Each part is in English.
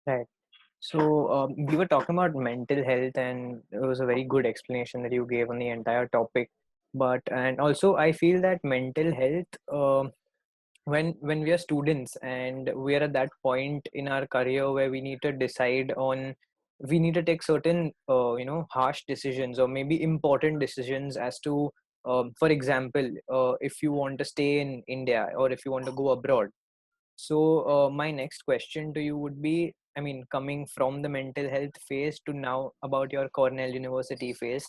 Right. So we were talking about mental health, and it was a very good explanation that you gave on the entire topic. But and also, I feel that mental health, when we are students and we are at that point in our career where we need to decide on, we need to take certain harsh decisions or maybe important decisions as to, for example, if you want to stay in India or if you want to go abroad. So, my next question to you would be, I mean, coming from the mental health phase to now about your Cornell University phase,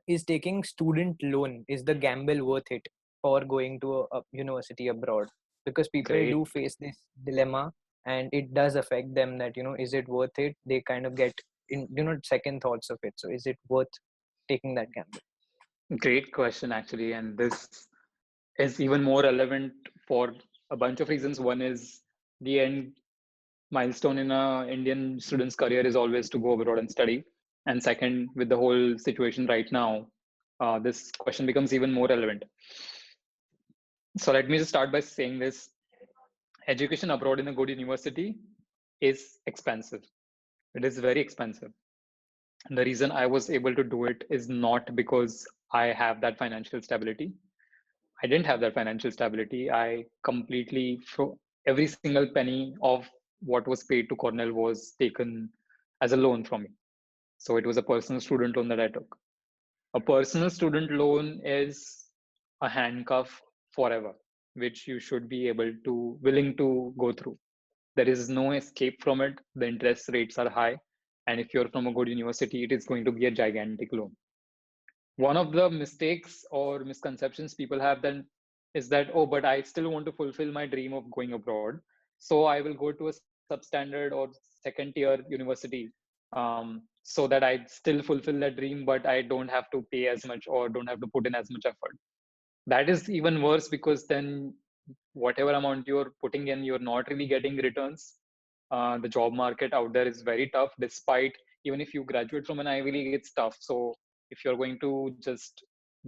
is taking student loan, is the gamble worth it for going to a university abroad? Because people Great. do face this dilemma, and it does affect them that, is it worth it? They kind of get in, second thoughts of it. So, is it worth taking that gamble? Great question, actually. And this is even more relevant for a bunch of reasons. One is the end milestone in a Indian student's career is always to go abroad and study. And second, with the whole situation right now, this question becomes even more relevant. So let me just start by saying this. Education abroad in a good university is expensive. It is very expensive. And the reason I was able to do it is not because I have that financial stability. I didn't have that financial stability. I completely, every single penny of what was paid to Cornell was taken as a loan from me. So it was a personal student loan that I took. A personal student loan is a handcuff forever, which you should be willing to go through. There is no escape from it. The interest rates are high. And if you're from a good university, it is going to be a gigantic loan. One of the mistakes or misconceptions people have then is that, oh, but I still want to fulfill my dream of going abroad. So I will go to a substandard or second tier university, so that I still fulfill that dream, but I don't have to pay as much or don't have to put in as much effort. That is even worse, because then whatever amount you're putting in, you're not really getting returns. The job market out there is very tough, despite, even if you graduate from an Ivy League, it's tough. So if you're going to just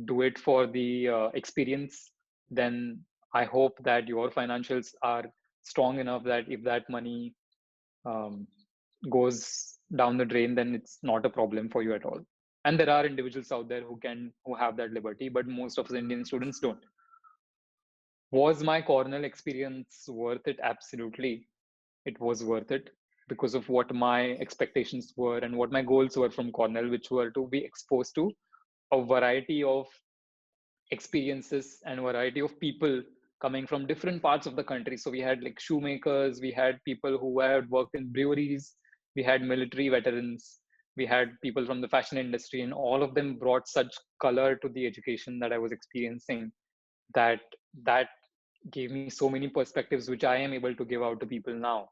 do it for the experience, then I hope that your financials are strong enough that if that money um, goes down the drain, then it's not a problem for you at all. And there are individuals out there who have that liberty, but most of the Indian students don't. Was my Cornell experience worth it? Absolutely. It was worth it because of what my expectations were and what my goals were from Cornell, which were to be exposed to a variety of experiences and variety of people coming from different parts of the country. So we had like shoemakers, we had people who had worked in breweries, we had military veterans, we had people from the fashion industry, and all of them brought such color to the education that I was experiencing, that that gave me so many perspectives which I am able to give out to people now.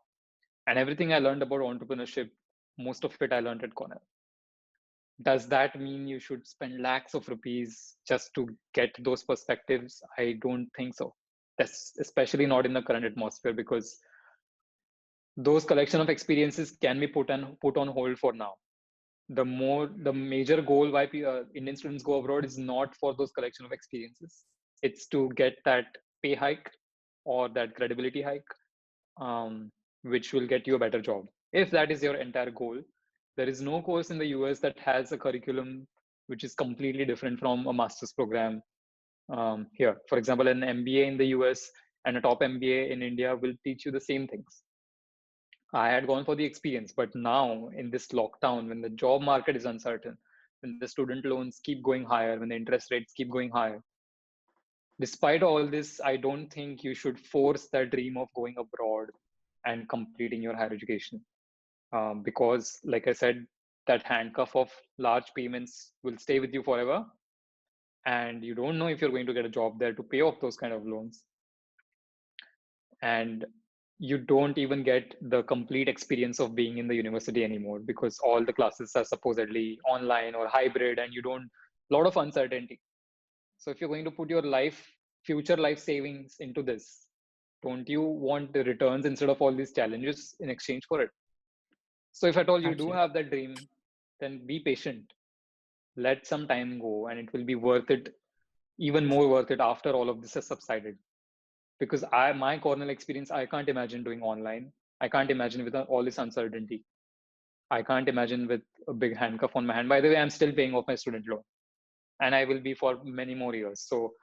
And everything I learned about entrepreneurship, most of it I learned at Cornell. Does that mean you should spend lakhs of rupees just to get those perspectives? I don't think so. That's especially not in the current atmosphere, because those collection of experiences can be put on hold for now. The major goal why Indian students go abroad is not for those collection of experiences. It's to get that pay hike or that credibility hike, which will get you a better job. If that is your entire goal, there is no course in the US that has a curriculum which is completely different from a master's program here. For example, an MBA in the US and a top MBA in India will teach you the same things. I had gone for the experience, but now in this lockdown, when the job market is uncertain, when the student loans keep going higher, when the interest rates keep going higher, despite all this, I don't think you should force that dream of going abroad and completing your higher education. Because, like I said, that handcuff of large payments will stay with you forever. And you don't know if you're going to get a job there to pay off those kind of loans. And you don't even get the complete experience of being in the university anymore, because all the classes are supposedly online or hybrid, and you don't, a lot of uncertainty. So if you're going to put your future life savings into this, don't you want the returns instead of all these challenges in exchange for it? So if at all you do Absolutely. have that dream, then be patient. Let some time go, and it will be worth it, even more worth it after all of this has subsided. Because my cornell experience, I can't imagine doing online. I can't imagine with all this uncertainty. I can't imagine with a big handcuff on my hand. By the way, I'm still paying off my student loan, and I will be for many more years. So,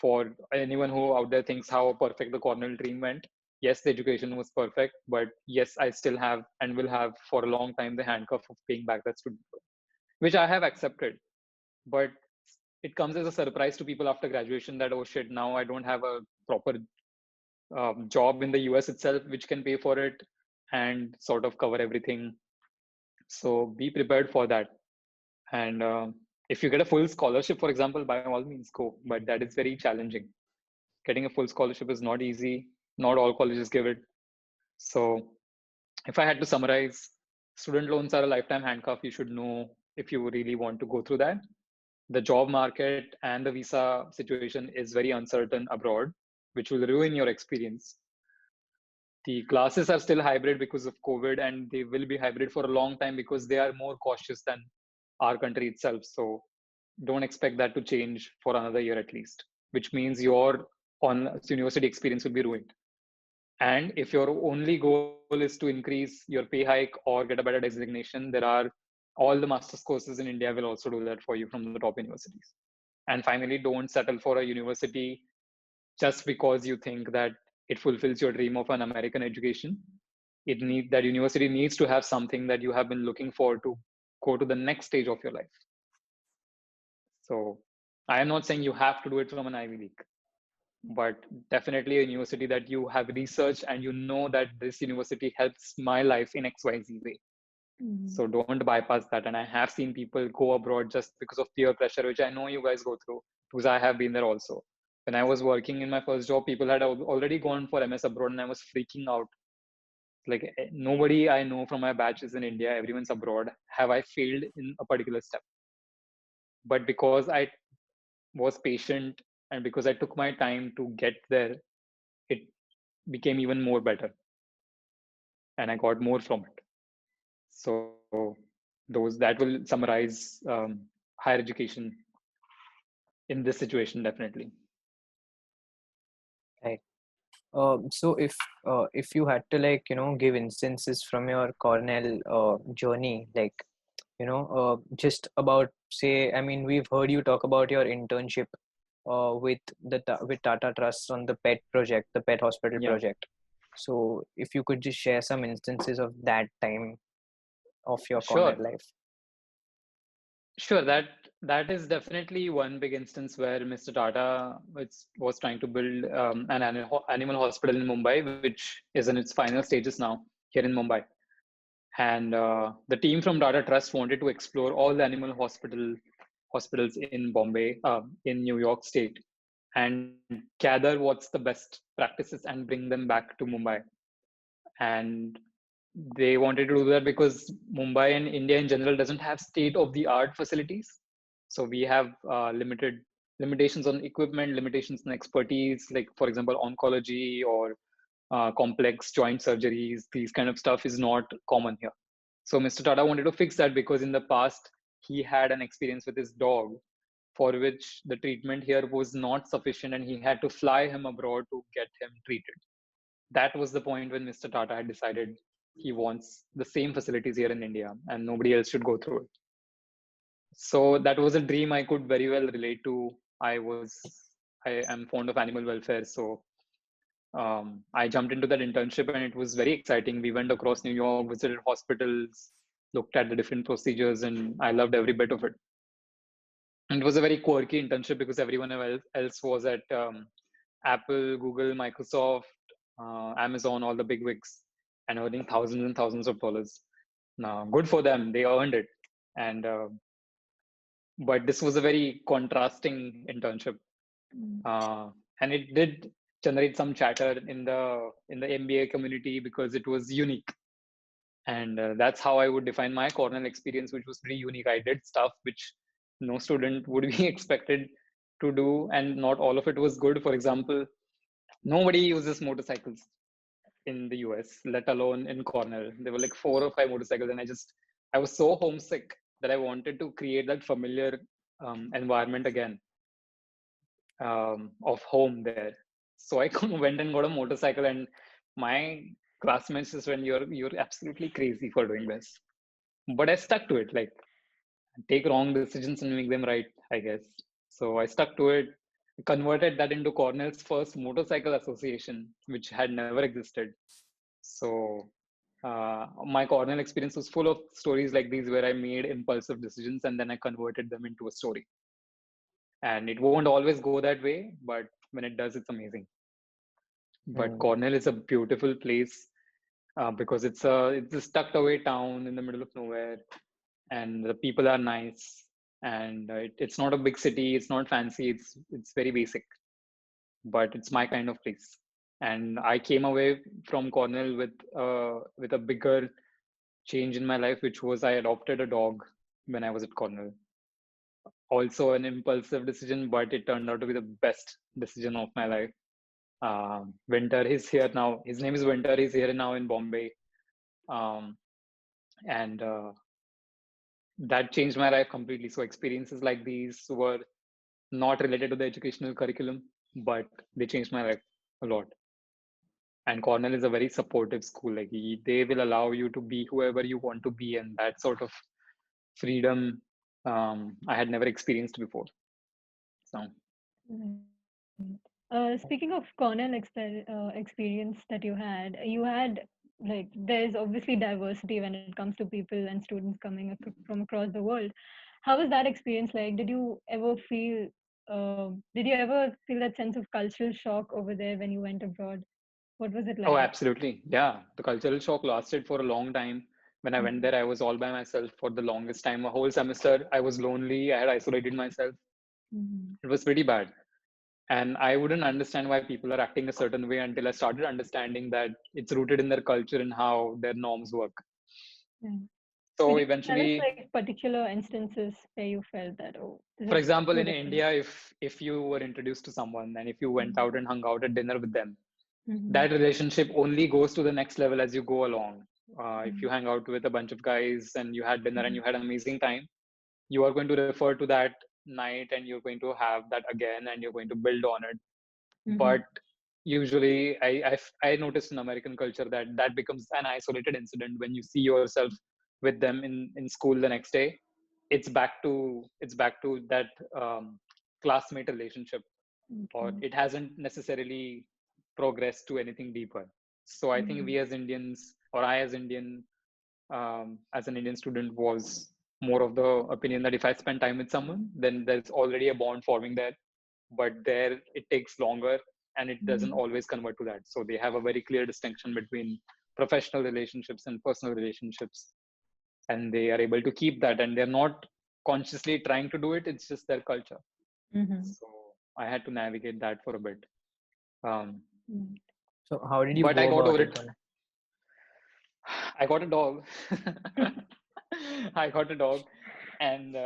for anyone who out there thinks how perfect the Cornell dream went, yes, the education was perfect, but yes, I still have and will have for a long time the handcuff of paying back that student loan, which I have accepted. But it comes as a surprise to people after graduation that, oh shit, now I don't have a proper job in the US itself, which can pay for it and sort of cover everything. So be prepared for that. And if you get a full scholarship, for example, by all means go, but that is very challenging. Getting a full scholarship is not easy. Not all colleges give it. So if I had to summarize, student loans are a lifetime handcuff. You should know if you really want to go through that. The job market and the visa situation is very uncertain abroad, which will ruin your experience. The classes are still hybrid because of COVID, and they will be hybrid for a long time because they are more cautious than our country itself. So don't expect that to change for another year at least, which means your on university experience will be ruined. And if your only goal is to increase your pay hike or get a better designation, there are all the master's courses in India will also do that for you from the top universities. And finally, don't settle for a university just because you think that it fulfills your dream of an American education. That university needs to have something that you have been looking for to go to the next stage of your life. So I am not saying you have to do it from an Ivy League, but definitely a university that you have researched and you know that this university helps my life in XYZ way. So don't bypass that. And I have seen people go abroad just because of peer pressure, which I know you guys go through because I have been there also. When I was working in my first job, people had already gone for MS abroad, and I was freaking out. Like nobody I know from my batch is in India, everyone's abroad. Have I failed in a particular step? But because I was patient and because I took my time to get there, it became even more better and I got more from it. So those that will summarize higher education in this situation definitely. Right. So if you had to, like, give instances from your Cornell journey, like, just about, say, I mean, we've heard you talk about your internship with with Tata Trusts on the pet project, the pet hospital Yeah, project. So if you could just share some instances of that time of your Cornell sure. life. Sure, that is definitely one big instance where Mr. Tata was trying to build an animal hospital in Mumbai, which is in its final stages now here in Mumbai. And the team from Tata Trust wanted to explore all the animal hospitals in Bombay, in New York State, and gather what's the best practices and bring them back to Mumbai. And they wanted to do that because Mumbai and India in general doesn't have state of the art facilities. So we have limitations on equipment, limitations on expertise, like for example, oncology or complex joint surgeries. These kind of stuff is not common here. So Mr. Tata wanted to fix that because in the past he had an experience with his dog for which the treatment here was not sufficient and he had to fly him abroad to get him treated. That was the point when Mr. Tata had decided he wants the same facilities here in India and nobody else should go through it. So that was a dream I could very well relate to. I am fond of animal welfare. So I jumped into that internship and it was very exciting. We went across New York, visited hospitals, looked at the different procedures, and I loved every bit of it. And it was a very quirky internship because everyone else was at Apple, Google, Microsoft, Amazon, all the big wigs, and earning thousands and thousands of dollars. Now, good for them; they earned it. And but this was a very contrasting internship, and it did generate some chatter in the MBA community because it was unique. And that's how I would define my Cornell experience, which was pretty unique. I did stuff which no student would be expected to do, and not all of it was good. For example, nobody uses motorcycles in the US, let alone in Cornell. There were like 4 or 5 motorcycles, and I was so homesick that I wanted to create that familiar environment again, of home there. So I went and got a motorcycle, and my classmates just went, "You're absolutely crazy for doing this." But I stuck to it. Like, take wrong decisions and make them right, I guess. So I stuck to it, converted that into Cornell's first motorcycle association, which had never existed. So my Cornell experience was full of stories like these where I made impulsive decisions and then I converted them into a story. And it won't always go that way, but when it does, it's amazing. But Mm, Cornell is a beautiful place because it's a tucked away town in the middle of nowhere, and the people are nice, and it's not a big city, it's not fancy, it's very basic, but it's my kind of place. And I came away from Cornell with a bigger change in my life, which was I adopted a dog when I was at Cornell. Also an impulsive decision, but it turned out to be the best decision of my life. Winter is here now. His name is Winter. He's here now in Bombay. Um, and that changed my life completely. So experiences like these were not related to the educational curriculum, but they changed my life a lot. And Cornell is a very supportive school. Like, they will allow you to be whoever you want to be, and that sort of freedom I had never experienced before. So Right. Speaking of Cornell experience that you had like there's obviously diversity when it comes to people and students coming from across the world. How was that experience like? Did you ever feel that sense of cultural shock over there when you went abroad? What was it oh, like? absolutely. Yeah. The cultural shock lasted for a long time. When I went Mm-hmm. there, I was all by myself for the longest time. A whole semester, I was lonely. I had isolated myself. Mm-hmm. It was pretty bad. And I wouldn't understand why people are acting a certain way until I started understanding that it's rooted in their culture and how their norms work. Yeah. So Could you tell us eventually, like particular instances where you felt that, oh, this for is example, too in different? India, if you were introduced to someone and if you went out and hung out at dinner with them, Mm-hmm. that relationship only goes to the next level as you go along. If you Mm-hmm. hang out with a bunch of guys and you had dinner and you had an amazing time, you are going to refer to that night and you're going to have that again and you're going to build on it. Mm-hmm. But usually, I noticed in American culture that that becomes an isolated incident when you see yourself with them in school the next day. It's back to that classmate relationship, or Okay. it hasn't necessarily progressed to anything deeper. So I think we Mm-hmm. as Indians, or I as an Indian student, was more of the opinion that if I spend time with someone, then there's already a bond forming there. But there, it takes longer, and it doesn't Mm-hmm. always convert to that. So they have a very clear distinction between professional relationships and personal relationships, and they are able to keep that, and they're not consciously trying to do it. It's just their culture. Mm-hmm. So I had to navigate that for a bit. Um, Mm. so how did you but I go got about over it it. then? I got a dog. I got a dog, and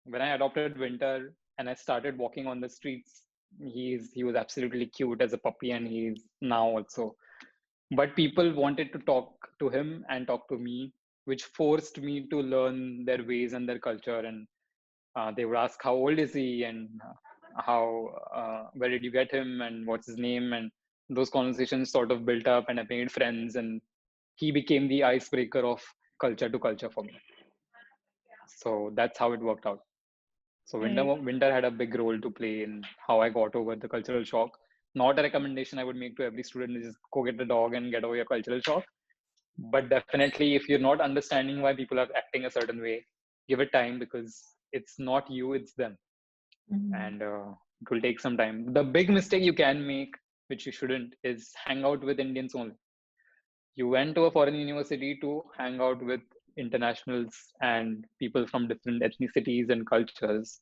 when I adopted Winter and I started walking on the streets, he was absolutely cute as a puppy, and he's now also. But people wanted to talk to him and talk to me, which forced me to learn their ways and their culture. And they would ask, "How old is he?" and "How where did you get him?" and "What's his name?" And those conversations sort of built up, and I made friends, and he became the icebreaker of culture to culture for me. So that's how it worked out. So Right. Winter had a big role to play in how I got over the cultural shock. Not a recommendation I would make to every student is just go get a dog and get over your cultural shock. But definitely, if you're not understanding why people are acting a certain way, give it time, because it's not you, it's them. Mm-hmm. And it will take some time. The big mistake you can make, which you shouldn't, is hang out with Indians only. You went to a foreign university to hang out with internationals and people from different ethnicities and cultures.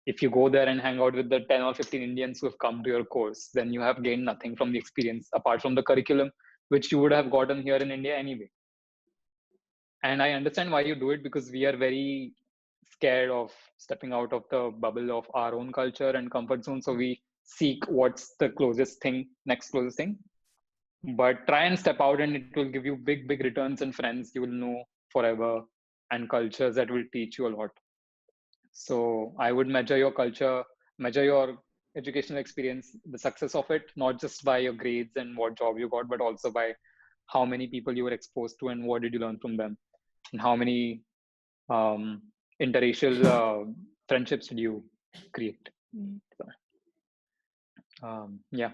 If you go there and hang out with the 10 or 15 Indians who have come to your course, then you have gained nothing from the experience apart from the curriculum, which you would have gotten here in India anyway. And I understand why you do it, because we are very scared of stepping out of the bubble of our own culture and comfort zone. So we seek what's the closest thing, next closest thing. But try and step out, and it will give you big returns and friends you will know forever. and cultures that will teach you a lot. So I would measure your culture, measure your educational experience, the success of it, not just by your grades and what job you got, but also by how many people you were exposed to and what did you learn from them, and how many um, interracial friendships did you create. Mm. Yeah.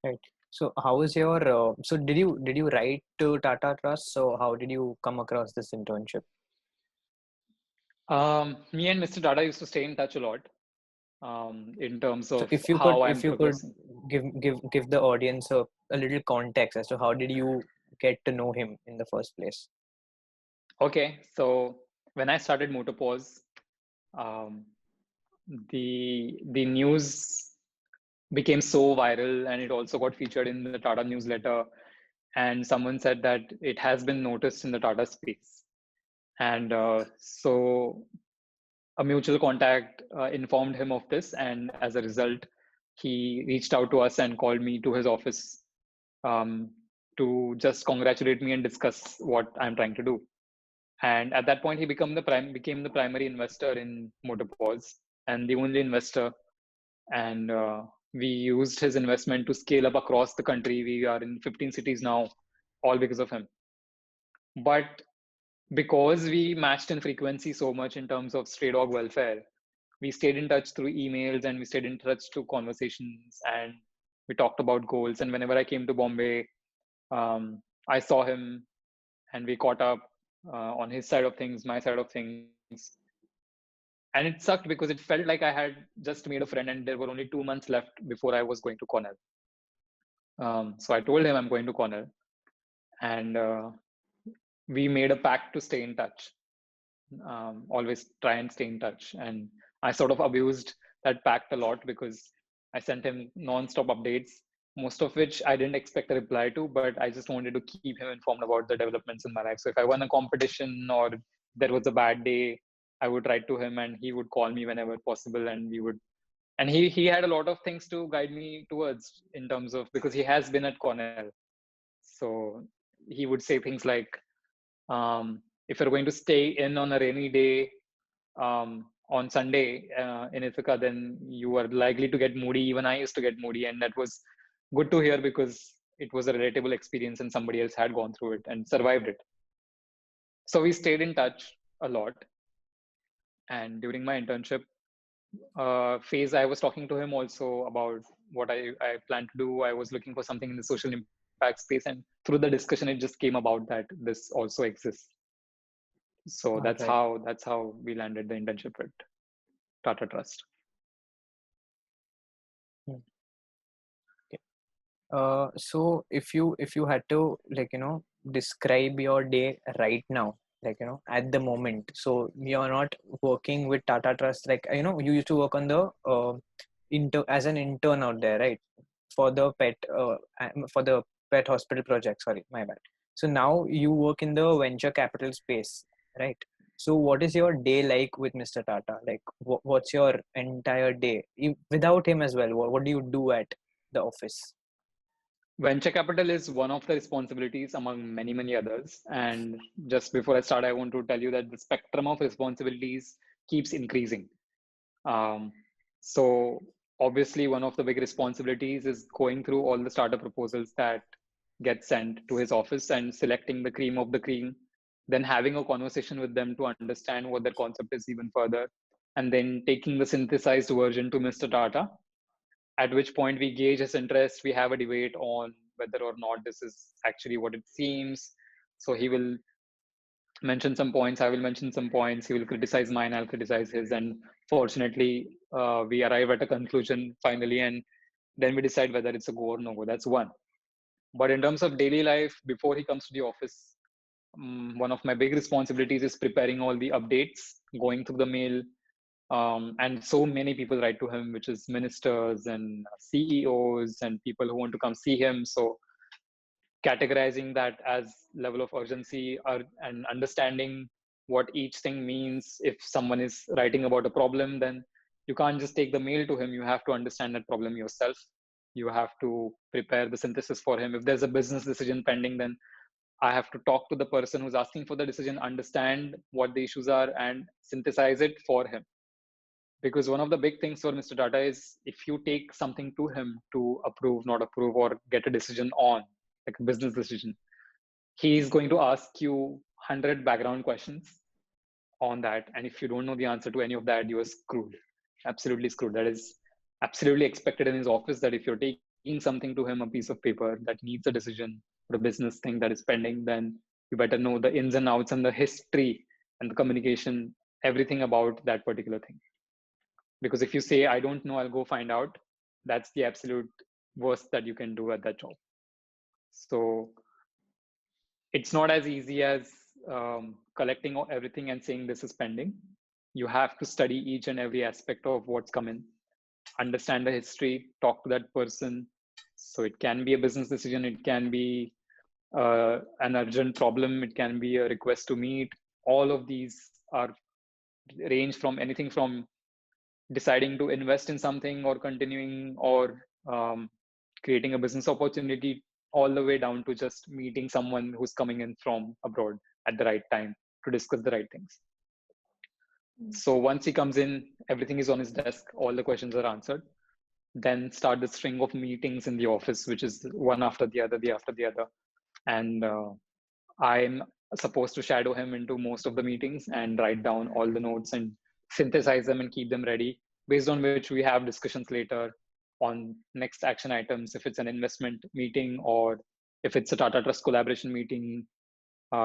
Right. So how is your so did you write to Tata Trust? So how did you come across this internship? Me and Mr. Tata used to stay in touch a lot in terms So of how I'm if you could progressing. give the audience a little context as to how did you get to know him in the first place? Okay, so when I started Motopause, um, the news became so viral, and it also got featured in the Tata newsletter. And someone said that it has been noticed in the Tata space, and so a mutual contact informed him of this, and as a result, he reached out to us and called me to his office um, to just congratulate me and discuss what I'm trying to do. And at that point, he became the primary investor in Motopause and the only investor. And we used his investment to scale up across the country. We are in 15 cities now, all because of him. But because we matched in frequency so much in terms of stray dog welfare, we stayed in touch through emails and we stayed in touch through conversations, and we talked about goals. And whenever I came to Bombay, I saw him and we caught up on his side of things, my side of things. And it sucked because it felt like I had just made a friend and there were only 2 months left before I was going to Cornell. So I told him I'm going to Cornell, and we made a pact to stay in touch. Always try and stay in touch. And I sort of abused that pact a lot because I sent him non-stop updates, most of which I didn't expect a reply to, but I just wanted to keep him informed about the developments in my life. So if I won a competition or there was a bad day, I would write to him and he would call me whenever possible, and we would. And he had a lot of things to guide me towards in terms of, because he has been at Cornell. So he would say things like, if you're going to stay in on a rainy day on Sunday in Ithaca, then you are likely to get moody. Even I used to get moody, and that was good to hear because it was a relatable experience and somebody else had gone through it and survived it. So we stayed in touch a lot. And during my internship phase, I was talking to him also about what I plan to do. I was looking for something in the social impact space, and through the discussion, it just came about that this also exists. So All right. that's how we landed the internship at Tata Trust. Hmm. Okay. So if you had to describe your day right now, at the moment, so you're not working with Tata Trust, you used to work on the as an intern out there, right? For the for the pet hospital project. Sorry, my bad. So now you work in the venture capital space, right? So what is your day like with Mr. Tata? Like, what's your entire day without him as well? What do you do at the office? Venture capital is one of the responsibilities among many, many others. And just before I start, I want to tell you that the spectrum of responsibilities keeps increasing. Um, so obviously, one of the big responsibilities is going through all the startup proposals that get sent to his office and selecting the cream of the cream, then having a conversation with them to understand what their concept is even further, and then taking the synthesized version to Mr. Tata, at which point we gauge his interest. We have a debate on whether or not this is actually what it seems. So he will mention some points, I will mention some points, he will criticize mine, I'll criticize his, and fortunately we arrive at a conclusion finally, and then we decide whether it's a go or no go. That's one. But in terms of daily life before he comes to the office, one of my big responsibilities is preparing all the updates, going through the mail, and so many people write to him, which is ministers and CEOs and people who want to come see him. So categorizing that as level of urgency and understanding what each thing means. If someone is writing about a problem, then you can't just take the mail to him. You have to understand that problem yourself. You have to prepare the synthesis for him. If there's a business decision pending, then I have to talk to the person who's asking for the decision, understand what the issues are, and synthesize it for him. Because one of the big things for Mr. Tata is if you take something to him to approve, not approve, or get a decision on, like a business decision, he is going to ask you 100 background questions on that. And if you don't know the answer to any of that, you are screwed. Absolutely screwed. That is absolutely expected in his office, that if you're taking something to him, a piece of paper that needs a decision or a business thing that is pending, then you better know the ins and outs and the history and the communication, everything about that particular thing. Because if you say, I don't know, I'll go find out, that's the absolute worst that you can do at that job. So it's not as easy as collecting everything and saying this is pending. You have to study each and every aspect of what's coming, understand the history, talk to that person. So it can be a business decision, it can be an urgent problem, it can be a request to meet. All of these are range from anything from deciding to invest in something or continuing or creating a business opportunity, all the way down to just meeting someone who's coming in from abroad at the right time to discuss the right things. So once he comes in, everything is on his desk, all the questions are answered. Then start the string of meetings in the office, which is one after the other, the after the other. And I'm supposed to shadow him into most of the meetings and write down all the notes and synthesize them and keep them ready, based on which we have discussions later on next action items, if it's an investment meeting or if it's a Tata Trust collaboration meeting,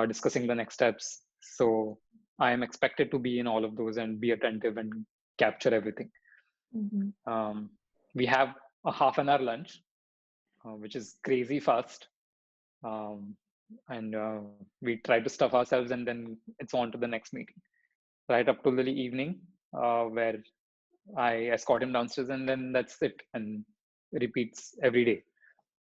discussing the next steps. So I am expected to be in all of those and be attentive and capture everything. We have a half an hour lunch, which is crazy fast. And we try to stuff ourselves, and then it's on to the next meeting, right up to the evening, where I escort him downstairs, and then that's it, and repeats every day.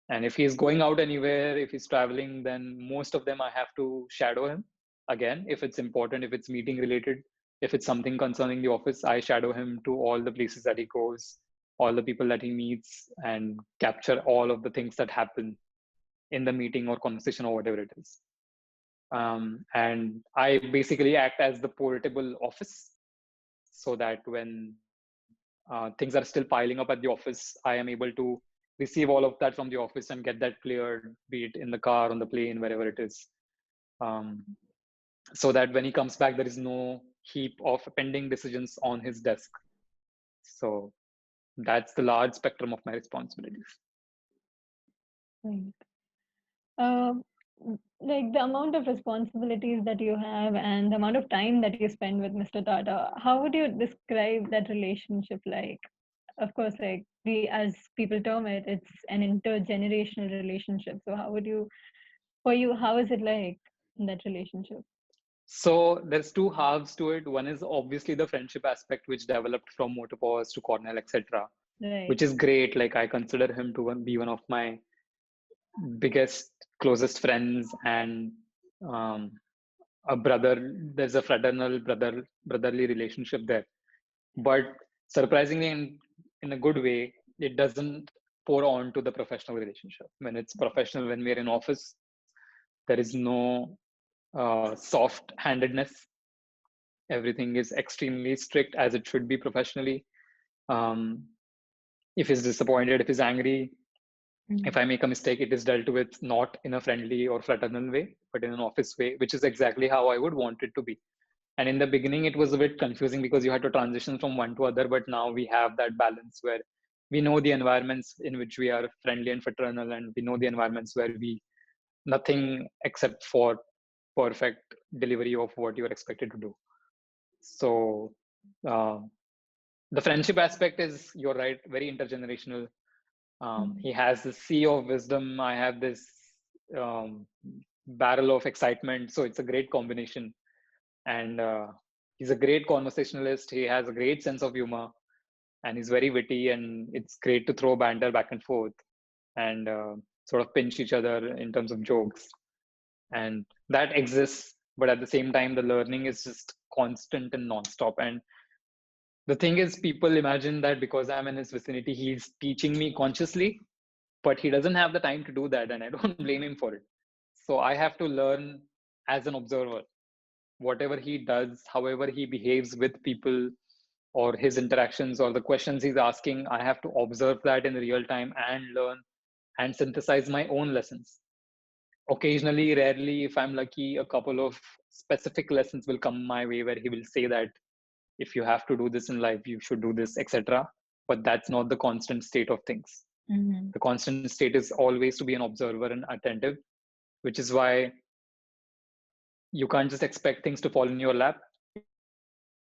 And if he's going out anywhere, if he's traveling, then most of them I have to shadow him again. If it's important, if it's meeting related, if it's something concerning the office, I shadow him to all the places that he goes, all the people that he meets, and capture all of the things that happen in the meeting or conversation or whatever it is. And I basically act as the portable office, so that when things are still piling up at the office, I am able to receive all of that from the office and get that cleared, be it in the car, on the plane, wherever it is. So that when he comes back, there is no heap of pending decisions on his desk. So that's the large spectrum of my responsibilities. Right. Like the amount of responsibilities that you have and the amount of time that you spend with Mr. Tata, how would you describe that relationship like? Of course, like as people term it, it's an intergenerational relationship. So how would you, for you, how is it like in that relationship? So there's two halves to it. One is obviously the friendship aspect, which developed from Motopause to Cornell, etc., Right. which is great. Like I consider him to be one of my biggest, closest friends, and a brother. There's a fraternal brotherly relationship there. But surprisingly, in a good way, it doesn't pour on to the professional relationship. When it's professional, when we're in office, there is no soft handedness. Everything is extremely strict, as it should be professionally. If he's disappointed, if he's angry, if I make a mistake, it is dealt with not in a friendly or fraternal way, but in an office way, which is exactly how I would want it to be. And in the beginning, it was a bit confusing because you had to transition from one to other, but now we have that balance where we know the environments in which we are friendly and fraternal, and we know the environments where we nothing except for perfect delivery of what you're expected to do. So the friendship aspect is, you're right, very intergenerational. He has this sea of wisdom. I have this barrel of excitement. So it's a great combination. And he's a great conversationalist. He has a great sense of humor, and he's very witty. And it's great to throw banter back and forth and sort of pinch each other in terms of jokes. And that exists. But at the same time, the learning is just constant and nonstop. And the thing is, people imagine that because I'm in his vicinity, he's teaching me consciously, but he doesn't have the time to do that, and I don't blame him for it. So I have to learn as an observer. Whatever he does, however he behaves with people, or his interactions, or the questions he's asking, I have to observe that in real time and learn and synthesize my own lessons. Occasionally, rarely, if I'm lucky, a couple of specific lessons will come my way where he will say that if you have to do this in life, you should do this, etc. But that's not the constant state of things. Mm-hmm. The constant state is always to be an observer and attentive, which is why you can't just expect things to fall in your lap.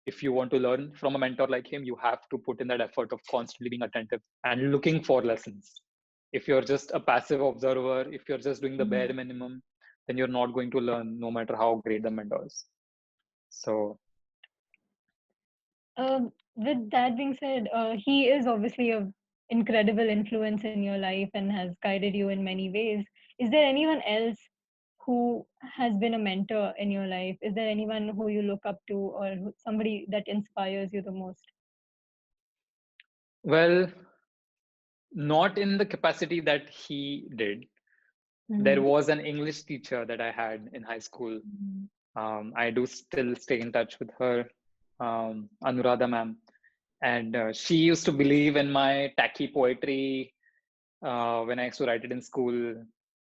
If you want to learn from a mentor like him, you have to put in that effort of constantly being attentive and looking for lessons. If you're just a passive observer, if you're just doing the bare Mm-hmm. minimum, then you're not going to learn no matter how great the mentor is. So, With that being said, he is obviously a incredible influence in your life and has guided you in many ways. Is there anyone else who has been a mentor in your life? Is there anyone who you look up to, or somebody that inspires you the most? well, not in the capacity that he did. There Mm-hmm. was an English teacher that I had in high school. I do still stay in touch with her, Anuradha ma'am. And she used to believe in my tacky poetry when I used to write it in school,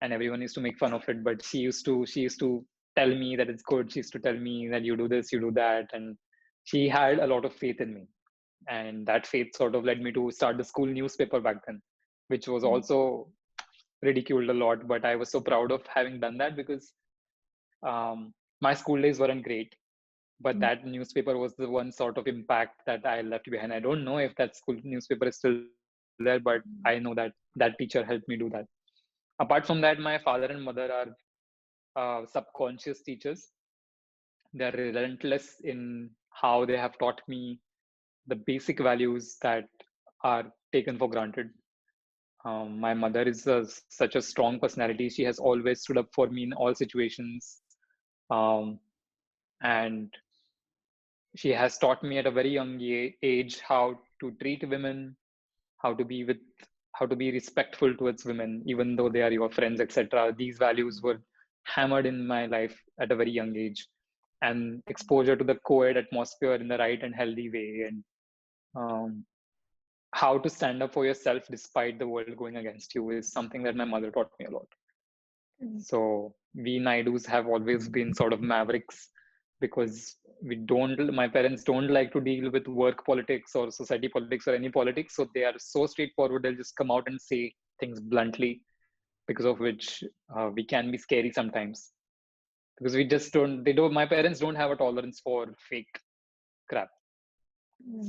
and everyone used to make fun of it. But she used to tell me that it's good. She used to tell me that you do this, you do that, and she had a lot of faith in me. And that faith sort of led me to start the school newspaper back then, which was also ridiculed a lot. But I was so proud of having done that because my school days weren't great, but Mm-hmm. that newspaper was the one sort of impact that I left behind. I don't know if that school newspaper is still there, but I know that that teacher helped me do that. Apart from that, my father and mother are subconscious teachers. They're relentless in how they have taught me the basic values that are taken for granted. My mother is such a strong personality. She has always stood up for me in all situations. Um, and she has taught me at a very young age how to treat women, how to be with, how to be respectful towards women, even though they are your friends, etc. These values were hammered in my life at a very young age, and exposure to the co-ed atmosphere in the right and healthy way, and um, how to stand up for yourself despite the world going against you is something that my mother taught me a lot. So we Naidus have always been sort of mavericks because my parents don't like to deal with work politics or society politics or any politics. So they are so straightforward. They'll just come out and say things bluntly, because of which we can be scary sometimes. Because we just my parents don't have a tolerance for fake crap.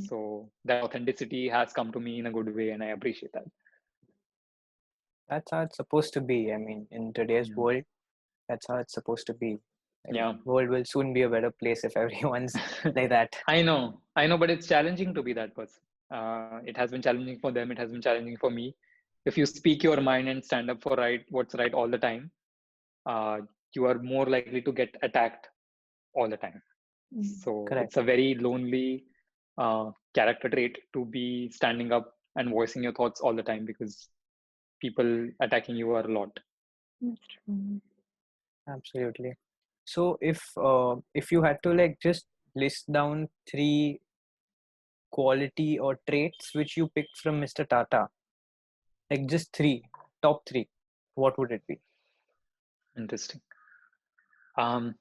So that authenticity has come to me in a good way, and I appreciate that. That's how it's supposed to be. I mean, in today's Yeah. world, that's how it's supposed to be. Yeah. World will soon be a better place if everyone's like that. I know, but it's challenging to be that person. It has been challenging for them. It has been challenging for me. If you speak your mind and stand up for what's right all the time, uh, you are more likely to get attacked all the time. So Correct. it's a very lonely character trait to be standing up and voicing your thoughts all the time, because people attacking you are a lot. That's true. Absolutely. So if you had to like just list down three quality or traits which you picked from Mr. Tata, like just three, top three, what would it be? Interesting. Um,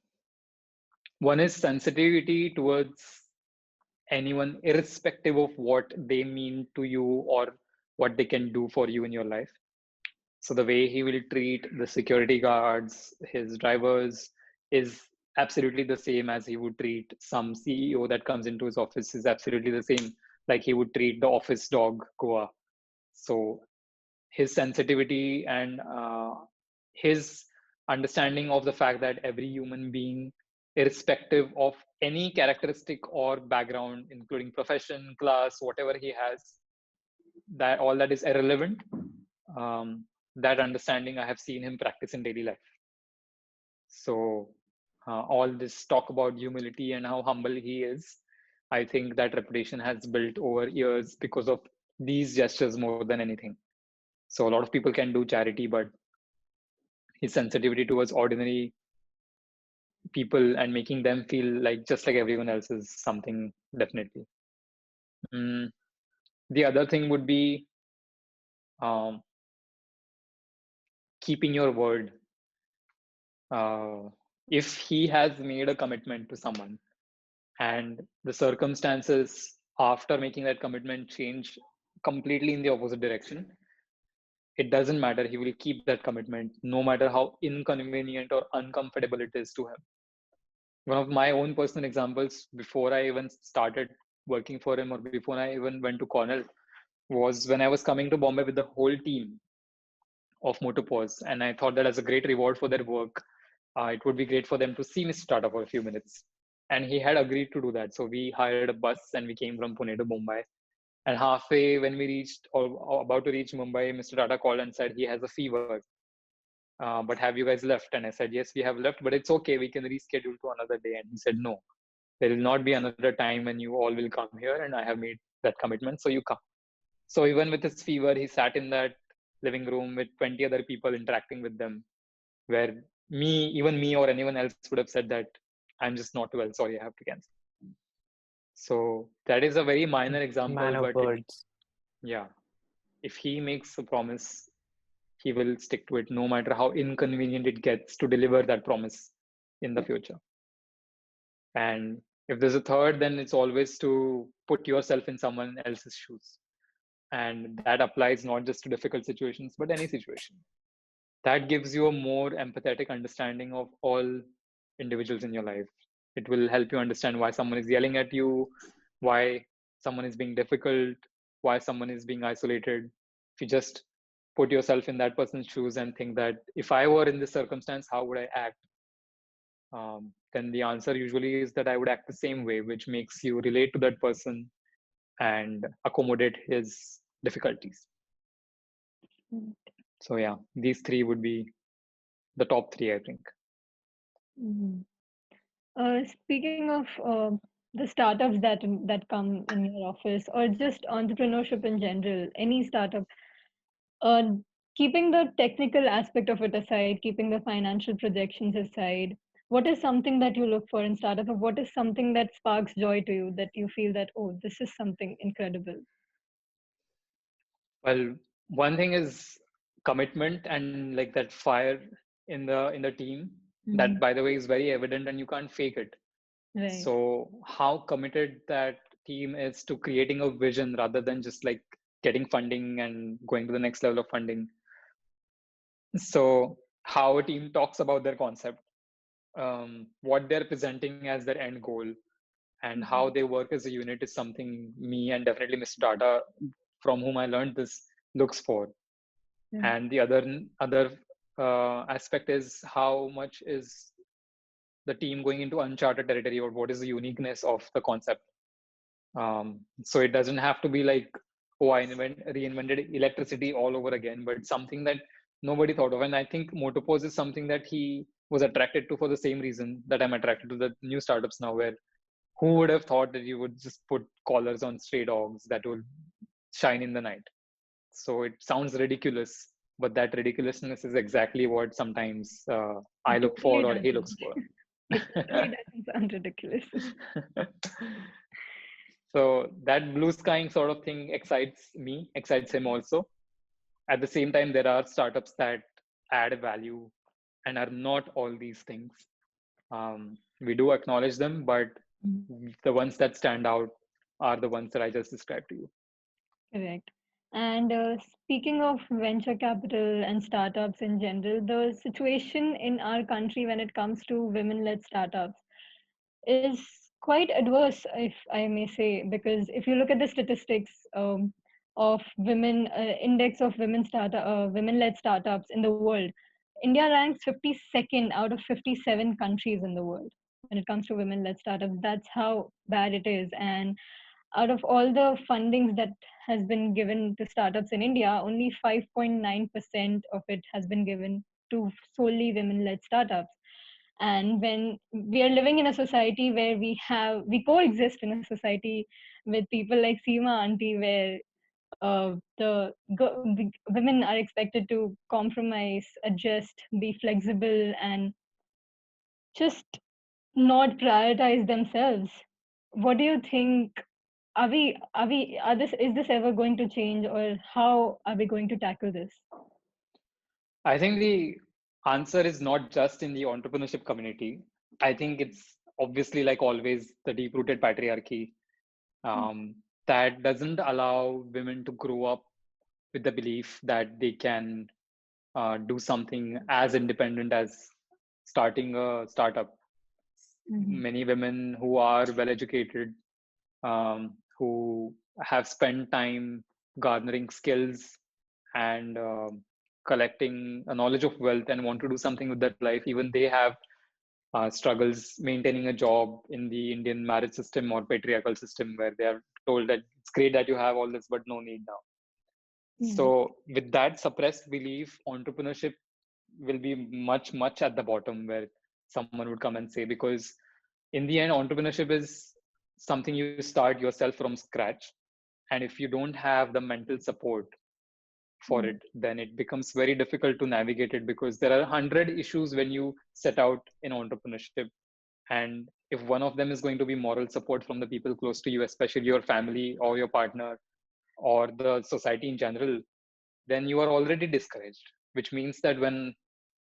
One is sensitivity towards anyone, irrespective of what they mean to you or what they can do for you in your life. So the way he will treat the security guards, his drivers, is absolutely the same as he would treat some CEO that comes into his office, is absolutely the same like he would treat the office dog Goa. So his sensitivity and his understanding of the fact that every human being, irrespective of any characteristic or background, including profession, class, whatever he has, that all that is irrelevant. um, that understanding I have seen him practice in daily life. So all this talk about humility and how humble he is, I think that reputation has built over years because of these gestures more than anything. So a lot of people can do charity, but his sensitivity towards ordinary people and making them feel like just like everyone else is something definitely. Mm, the other thing would be um, keeping your word. If he has made a commitment to someone and the circumstances after making that commitment change completely in the opposite direction, it doesn't matter. He will keep that commitment no matter how inconvenient or uncomfortable it is to him. One of my own personal examples before I even started working for him or before I even went to Cornell was when I was coming to Bombay with the whole team of Motopause. And I thought that as a great reward for their work, it would be great for them to see Mr. Tata for a few minutes. And he had agreed to do that. So we hired a bus and we came from Pune to Mumbai. And halfway when we reached or about to reach Mumbai, Mr. Tata called and said he has a fever. But have you guys left? And I said, yes, we have left, but it's okay. We can reschedule to another day. And he said, no, there will not be another time when you all will come here. And I have made that commitment. So you come. So even with his fever, he sat in that living room with 20 other people interacting with them, where even me or anyone else would have said that I'm just not well. Sorry, I have to cancel. So that is a very minor example, Man of but it, words. yeah, if he makes a promise, he will stick to it no matter how inconvenient it gets to deliver that promise in the future. And if there's a third, then it's always to put yourself in someone else's shoes. And that applies not just to difficult situations, but any situation. That gives you a more empathetic understanding of all individuals in your life. It will help you understand why someone is yelling at you, why someone is being difficult, why someone is being isolated. If you just put yourself in that person's shoes and think that if I were in this circumstance, how would I act? Then the answer usually is that I would act the same way, which makes you relate to that person and accommodate his difficulties. So yeah, these three would be the top three, I think. Mhm. Speaking of the startups that come in your office, or just entrepreneurship in general, any startup, uh, keeping the technical aspect of it aside, keeping the financial projections aside, what is something that you look for in startup, or what is something that sparks joy to you that you feel that, oh, this is something incredible? Well, one thing is commitment and like that fire in the team. That, Mhm. by the way, is very evident and you can't fake it. Right. So how committed that team is to creating a vision rather than just like getting funding and going to the next level of funding. So how a team talks about their concept, what they're presenting as their end goal, and how Mhm. they work as a unit is something me and definitely Mr. Tata, from whom I learned this, looks for. Right. And the other aspect is how much is the team going into uncharted territory, or what is the uniqueness of the concept. So it doesn't have to be like, oh, reinvented electricity all over again, but something that nobody thought of. And I think Motopose is something that he was attracted to for the same reason that I'm attracted to the new startups now, where who would have thought that you would just put collars on stray dogs that will shine in the night? So it sounds ridiculous, but that ridiculousness is exactly what sometimes I It look totally for or he doesn't. looks for. It totally doesn't sound ridiculous. So that blue skying sort of thing excites me, excites him also. At the same time, there are startups that add value and are not all these things. We do acknowledge them, but Mhm. the ones that stand out are the ones that I just described to you. Correct. And speaking of venture capital and startups in general, the situation in our country when it comes to women-led startups is quite adverse, if I may say, because if you look at the statistics of women, index of women-led startups in the world, India ranks 52nd out of 57 countries in the world when it comes to women-led startups. That's how bad it is. And out of all the fundings that has been given to startups in India, only 5.9% of it has been given to solely women-led startups. And when we are living in a society where we coexist in a society with people like Seema Auntie, where the women are expected to compromise, adjust, be flexible, and just not prioritize themselves. What do you think? Are this, is this ever going to change, or how are we going to tackle this? I think the answer is not just in the entrepreneurship community. I think it's obviously, like always, the deep rooted patriarchy that doesn't allow women to grow up with the belief that they can do something as independent as starting a startup. Mm-hmm. Many women who are well educated, who have spent time garnering skills and collecting a knowledge of wealth and want to do something with that life, even they have struggles maintaining a job in the Indian marriage system or patriarchal system, where they are told that it's great that you have all this, but no need now. Right. So, with that suppressed belief, entrepreneurship will be much, much at the bottom, where someone would come and say, because in the end, entrepreneurship is something you start yourself from scratch. And if you don't have the mental support for it, then it becomes very difficult to navigate it, because there are 100 issues when you set out in entrepreneurship. And if one of them is going to be moral support from the people close to you, especially your family or your partner or the society in general, then you are already discouraged, which means that when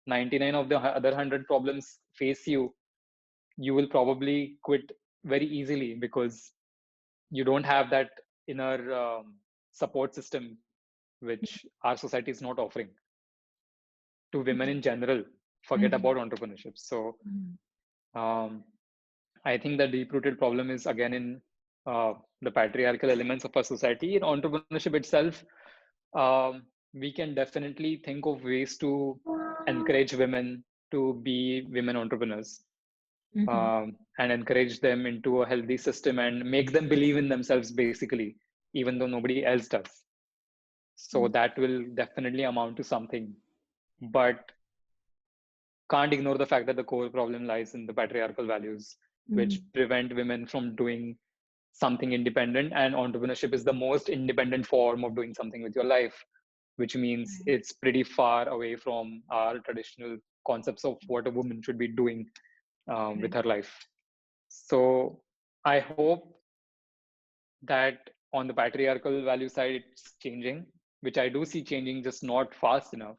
99 of the other 100 problems face you, you will probably quit very easily, because you don't have that inner support system, which our society is not offering to women in general. Forget Mm-hmm. about entrepreneurship. So um, I think the deep rooted problem is again in the patriarchal elements of our society. In entrepreneurship itself, we can definitely think of ways to encourage women to be women entrepreneurs, Mm-hmm. and encourage them into a healthy system and make them believe in themselves, basically, even though nobody else does. So that will definitely amount to something. But can't ignore the fact that the core problem lies in the patriarchal values, which prevent women from doing something independent. And entrepreneurship is the most independent form of doing something with your life, which means it's pretty far away from our traditional concepts of what a woman should be doing with her life. So I hope that on the patriarchal value side, it's changing, which I do see changing, just not fast enough.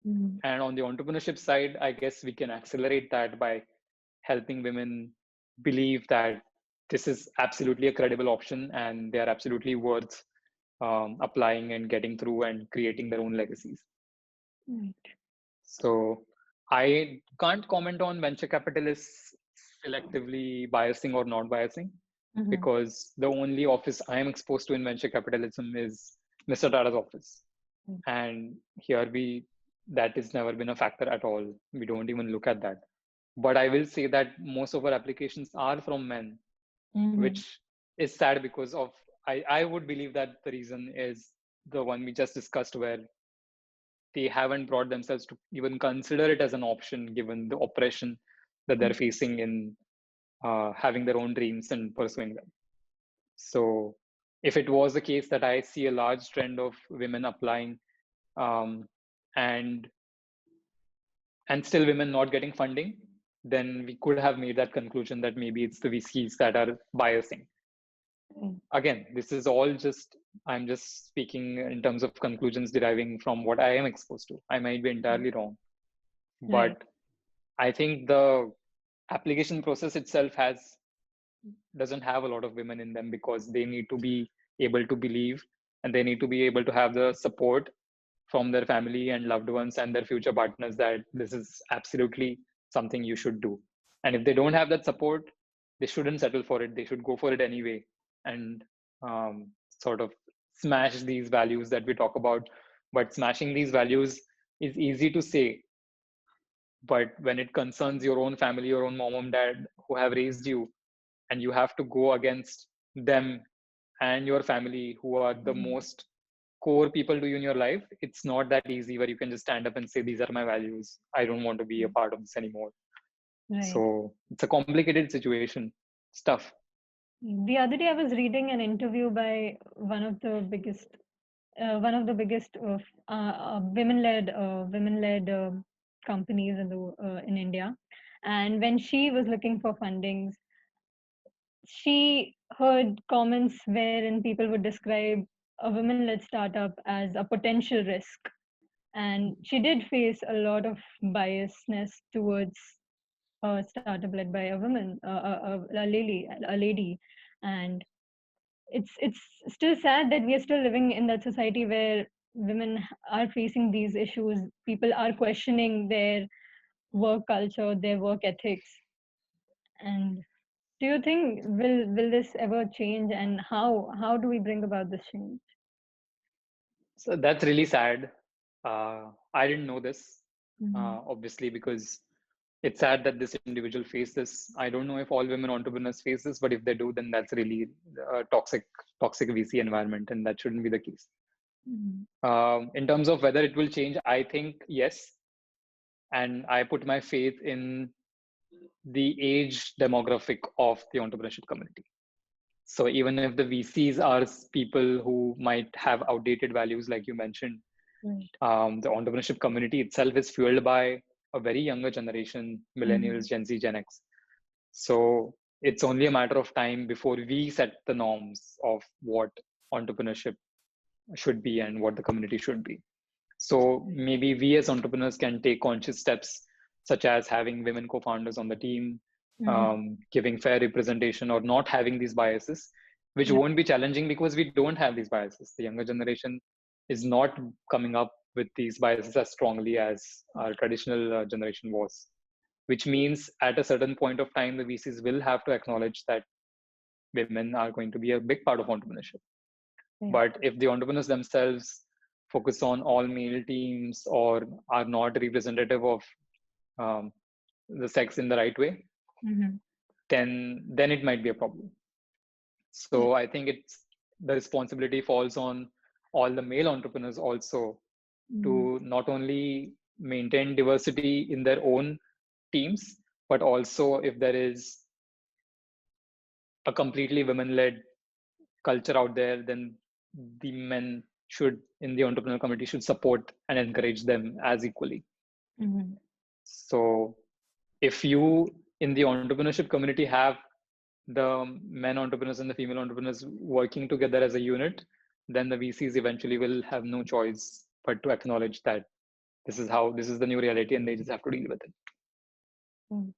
And on the entrepreneurship side, I guess we can accelerate that by helping women believe that this is absolutely a credible option and they are absolutely worth applying and getting through and creating their own legacies. Right. So I can't comment on venture capitalists selectively biasing or not biasing, Mm-hmm. because the only office I am exposed to in venture capitalism is Mr. Tata's office. And here that has never been a factor at all. We don't even look at that. But I will say that most of our applications are from men, Mm-hmm. which is sad, because of I would believe that the reason is the one we just discussed, where they haven't brought themselves to even consider it as an option, given the oppression that they're facing in having their own dreams and pursuing them. So if it was the case that I see a large trend of women applying, um, and still women not getting funding, then we could have made that conclusion that maybe it's the VCs that are biasing. Again, this is all just, I'm just speaking in terms of conclusions deriving from what I am exposed to. I might be entirely wrong, Right. but I think the application process itself doesn't have a lot of women in them, because they need to be able to believe, and they need to be able to have the support from their family and loved ones and their future partners that this is absolutely something you should do. And if they don't have that support, they shouldn't settle for it. They should go for it anyway, and sort of smash these values that we talk about. But smashing these values is easy to say, but when it concerns your own family, your own mom and dad who have raised you, and you have to go against them and your family, who are the most core people to you in your life, it's not that easy where you can just stand up and say, these are my values, I don't want to be a part of this anymore. Right. So it's a complicated situation. It's tough. The other day, I was reading an interview by one of the biggest one of the biggest women-led companies in India. And when she was looking for fundings, she heard comments wherein people would describe a women-led startup as a potential risk, and she did face a lot of biasness towards a startup led by a woman, a lady, and it's still sad that we are still living in that society where women are facing these issues. People are questioning their work culture, their work ethics. And do you think will this ever change, and how do we bring about this change? So that's really sad. I didn't know this, Mm-hmm. obviously, because it's sad that this individual faced this. I don't know if all women entrepreneurs face this, but if they do, then that's really toxic VC environment, and that shouldn't be the case. In terms of whether it will change, I think yes, and I put my faith in the age demographic of the entrepreneurship community. So even if the VCs are people who might have outdated values, like you mentioned, Right. the entrepreneurship community itself is fueled by a very younger generation, millennials, Gen Z, Gen X. So it's only a matter of time before we set the norms of what entrepreneurship should be and what the community should be. So maybe we as entrepreneurs can take conscious steps, such as having women co-founders on the team, giving fair representation, or not having these biases, which Yeah. won't be challenging because we don't have these biases. The younger generation is not coming up with these biases as strongly as our traditional generation was, which means at a certain point of time, the VCs will have to acknowledge that women are going to be a big part of entrepreneurship. Yeah. But if the entrepreneurs themselves focus on all male teams or are not representative of um, the sex in the right way, Mm-hmm. then it might be a problem. Yeah. So I think it's the responsibility falls on all the male entrepreneurs also Mm-hmm. to not only maintain diversity in their own teams, but also if there is a completely women-led culture out there, then the men should in the entrepreneurial community should support and encourage them as equally. Mm-hmm. So if you in the entrepreneurship community have the men entrepreneurs and the female entrepreneurs working together as a unit, then the VCs eventually will have no choice but to acknowledge that this is the new reality and they just have to deal with it. Right.